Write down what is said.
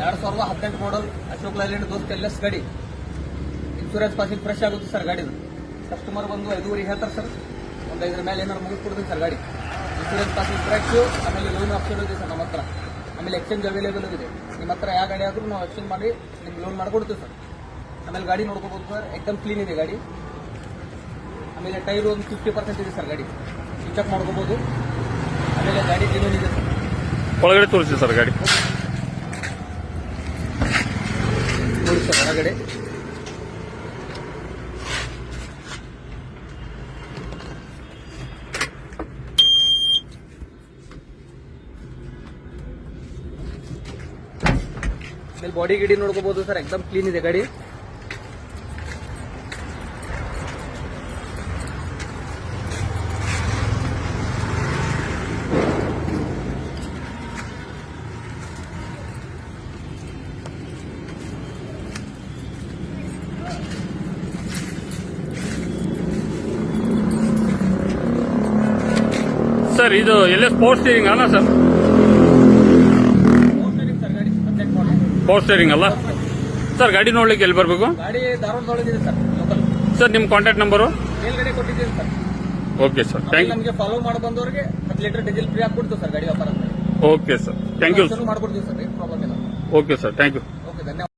2018 ಮಾಡಲ್ Ashok Leyland ದೋಸ್ತ್ LS ಗಾಡಿ. Insurance passing fresh ಆಗುತ್ತೆ ಸರ್ ಗಾಡಿದು. ಕಸ್ಟಮರ್ ಬಂದು 5.5 ಹೇಳ್ತಾರೆ ಸರ್. ಒಂದು 5 ಮೇಲೆ ಏನಾದ್ರು ಮುಗಿಸ್ಕೊಡ್ತೀನಿ ಸರ್ ಗಾಡಿ. ಇನ್ಶೂರೆನ್ಸ್ ಪಾಸಿಂಗ್ ಫ್ರೆಶ್, ಆಮೇಲೆ ಲೋನ್ ಆಪ್ಷನ್ ಇದೆ ಸರ್ ನಮ್ಮ ಹತ್ರ. ಆಮೇಲೆ ಎಕ್ಸ್ಚೇಂಜ್ ಅವೈಲೇಬಲ್ ಇದೆ. ನಿಮ್ಮ ಹತ್ರ ಯಾವ ಗಾಡಿ ಆದ್ರೂ ನಾವು ಎಕ್ಸ್ಚೇಂಜ್ ಮಾಡಿ ನಿಮ್ಗೆ ಲೋನ್ ಮಾಡ್ಕೊಡ್ತೀವಿ ಸರ್. ಆಮೇಲೆ ಗಾಡಿ ನೋಡ್ಕೋಬಹುದು ಸರ್, ಎಕ್ದಮ್ ಕ್ಲೀನ್ ಇದೆ ಗಾಡಿ. ಆಮೇಲೆ ಟೈರ್ ಒಂದು 50% ಇದೆ ಸರ್ ಗಾಡಿ, ಸ್ವಿಚ್ ಅಪ್ ಮಾಡ್ಕೋಬಹುದು. ಆಮೇಲೆ ಗಾಡಿ ಜೆನ್ಯೂನ್ ಇದೆ ಸರ್. ಒಳಗಡೆ ತೋರಿಸಿ ಸರ್ ಗಾಡಿ ನೋಡಿ ಸರ್ ಹೊರಗಡೆ. ಆಮೇಲೆ ಬಾಡಿ ಗಿಡಿ ನೋಡ್ಕೋಬಹುದು ಸರ್, ಎಕ್ದಮ್ ಕ್ಲೀನ್ ಇದೆ ಗಾಡಿ. ಸರ್ ಇದು ಎಲ್ಲ ಪವರ್ ಸ್ಟೀರಿಂಗ್ ಅಲ್ಲ ಸರ್? ಪವರ್ ಸ್ಟೀರಿಂಗ್ ಅಲ್ಲ ಸರ್. ಗಾಡಿ ನೋಡ್ಲಿಕ್ಕೆ ಎಲ್ಲಿ ಬರಬೇಕು? ಗಾಡಿ ಧಾರವಾಡದೊಳಗಿದೆ ಸರ್, ಲೋಕಲ್. ಸರ್ ನಿಮ್ಮ ಕಾಂಟ್ಯಾಕ್ಟ್ ನಂಬರು? ಮೇಲ್ಗಡೆ ಕೊಟ್ಟಿದ್ದೀವಿ sir. Okay sir, thank you. ನಮಗೆ ಫಾಲೋ ಮಾಡಿ ಬಂದವರಿಗೆ 10 ಲೀಟರ್ ಡೀಸೆಲ್ ಫ್ರೀ ಆಗ್ಬಿಡ್ತು ಸರ್ ಗಾಡಿ ವ್ಯಾಪಾರ. Okay sir, thank you. ಮಾಡ್ಕೊಡ್ತೀವಿ ಸರ್, ಏನು ಪ್ರಾಬ್ಲಮ್ ಇಲ್ಲ. Okay sir, thank you. Okay, ಧನ್ಯವಾದ.